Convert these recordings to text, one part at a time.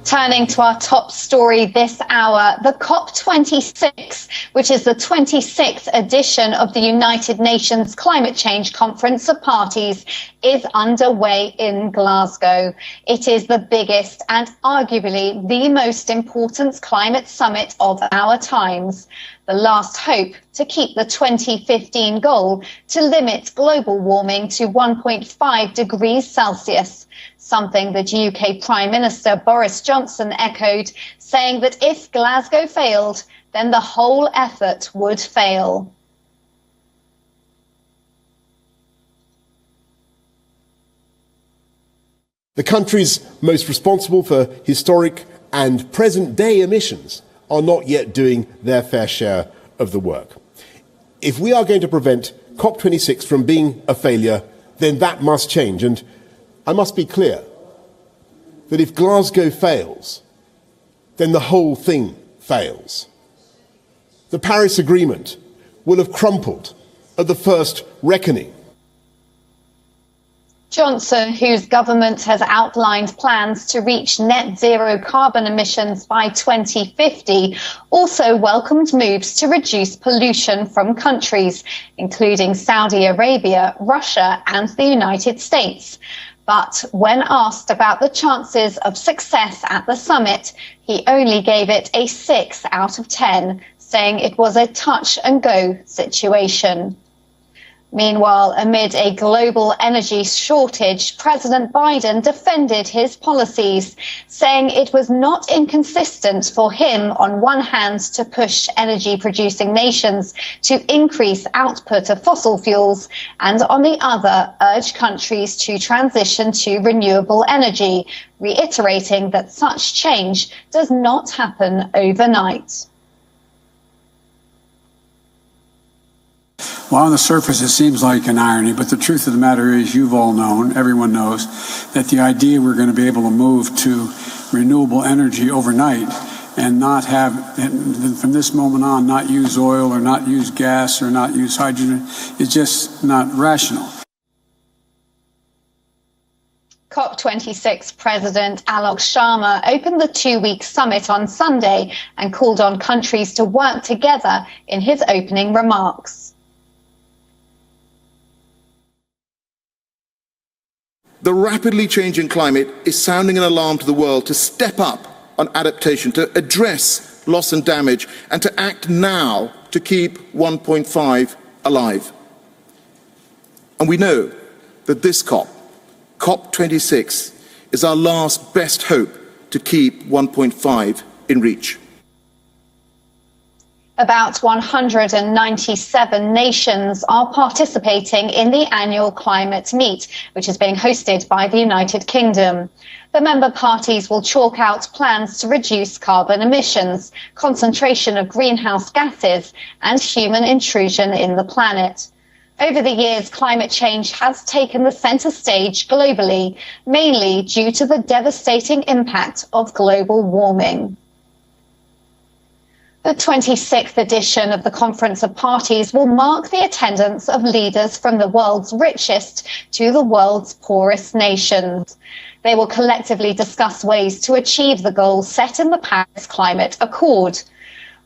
Turning to our top story this hour, the COP26, which is the 26th edition of the United Nations Climate Change Conference of Parties, is underway in Glasgow. It is the biggest and arguably the most important climate summit of our times. The last hope to keep the 2015 goal to limit global warming to 1.5 degrees Celsius. Something that UK Prime Minister Boris Johnson echoed, saying that if Glasgow failed, then the whole effort would fail. The countries most responsible for historic and present-day emissions are not yet doing their fair share of the work. If we are going to prevent COP26 from being a failure, then that must change. And I must be clear that if Glasgow fails, then the whole thing fails. The Paris Agreement will have crumpled at the first reckoning. Johnson, whose government has outlined plans to reach net zero carbon emissions by 2050, also welcomed moves to reduce pollution from countries, including Saudi Arabia, Russia and the United States. But when asked about the chances of success at the summit, he only gave it a 6 out of 10, saying it was a touch-and-go situation. Meanwhile, amid a global energy shortage, President Biden defended his policies, saying it was not inconsistent for him, on one hand, to push energy-producing nations to increase output of fossil fuels, and on the other, urge countries to transition to renewable energy, reiterating that such change does not happen overnight. Well, on the surface, it seems like an irony, but the truth of the matter is, you've all known, everyone knows, that the idea we're going to be able to move to renewable energy overnight and not have, and from this moment on, not use oil or not use gas or not use hydrogen is just not rational. COP26 President Alok Sharma opened the 2-week summit on Sunday and called on countries to work together in his opening remarks. The rapidly changing climate is sounding an alarm to the world to step up on adaptation, to address loss and damage, and to act now to keep 1.5 alive. And we know that this COP26, is our last best hope to keep 1.5 in reach. About 197 nations are participating in the annual climate meet, which is being hosted by the United Kingdom. The member parties will chalk out plans to reduce carbon emissions, concentration of greenhouse gases, and human intrusion in the planet. Over the years, climate change has taken the centre stage globally, mainly due to the devastating impact of global warming. The 26th edition of the Conference of Parties will mark the attendance of leaders from the world's richest to the world's poorest nations. They will collectively discuss ways to achieve the goals set in the Paris Climate Accord.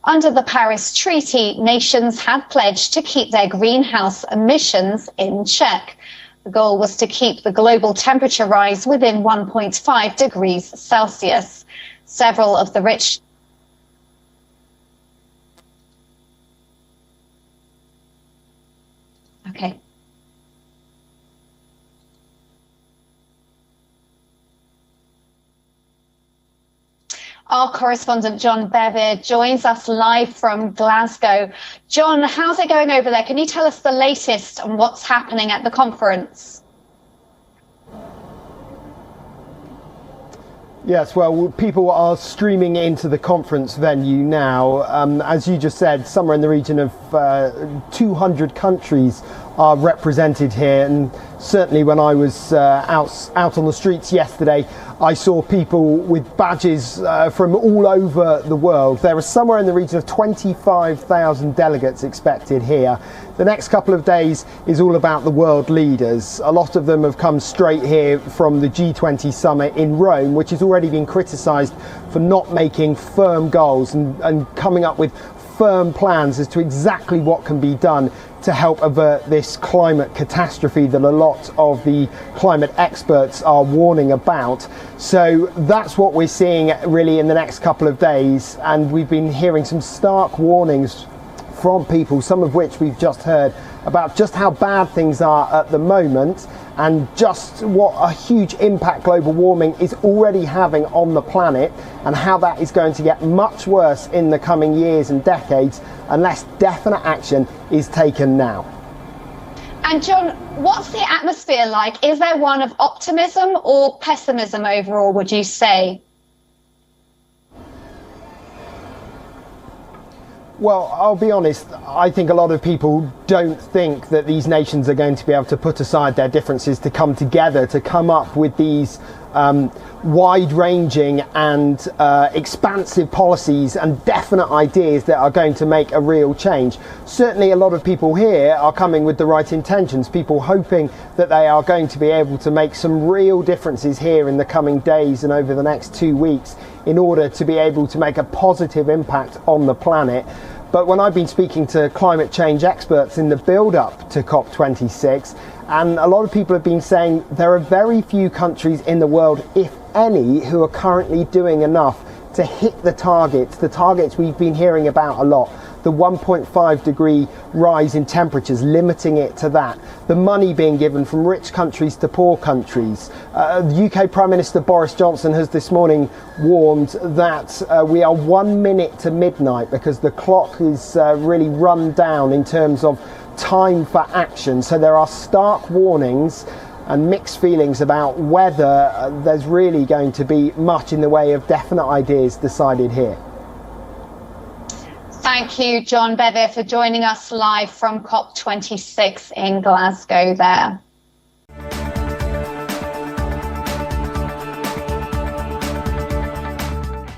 Under the Paris Treaty, nations had pledged to keep their greenhouse emissions in check. The goal was to keep the global temperature rise within 1.5 degrees Celsius. Several of the rich Okay. Our correspondent John Bevier joins us live from Glasgow. John, how's it going over there? Can you tell us the latest on what's happening at the conference? Yes, well, people are streaming into the conference venue now. As you just said, somewhere in the region of 200 countries are represented here. And certainly when I was out on the streets yesterday, I saw people with badges from all over the world. There are somewhere in the region of 25,000 delegates expected here. The next couple of days is all about the world leaders. A lot of them have come straight here from the G20 Summit in Rome, which has already been criticised for not making firm goals and coming up with firm plans as to exactly what can be done to help avert this climate catastrophe that a lot of the climate experts are warning about. So that's what we're seeing really in the next couple of days, and we've been hearing some stark warnings from people, some of which we've just heard, about just how bad things are at the moment and just what a huge impact global warming is already having on the planet, and how that is going to get much worse in the coming years and decades unless definite action is taken now. And John, what's the atmosphere like? Is there one of optimism or pessimism overall, would you say? Well, I'll be honest, I think a lot of people don't think that these nations are going to be able to put aside their differences to come together, to come up with these wide-ranging and expansive policies and definite ideas that are going to make a real change. Certainly a lot of people here are coming with the right intentions, people hoping that they are going to be able to make some real differences here in the coming days and over the next 2 weeks in order to be able to make a positive impact on the planet. But when I've been speaking to climate change experts in the build-up to COP26, and a lot of people have been saying there are very few countries in the world, if any, who are currently doing enough to hit the targets we've been hearing about a lot. The 1.5 degree rise in temperatures, limiting it to that. The money being given from rich countries to poor countries. The UK Prime Minister Boris Johnson has this morning warned that we are 1 minute to midnight because the clock is really run down in terms of time for action. So there are stark warnings and mixed feelings about whether there's really going to be much in the way of definite ideas decided here. Thank you, John Bevier, for joining us live from COP26 in Glasgow there.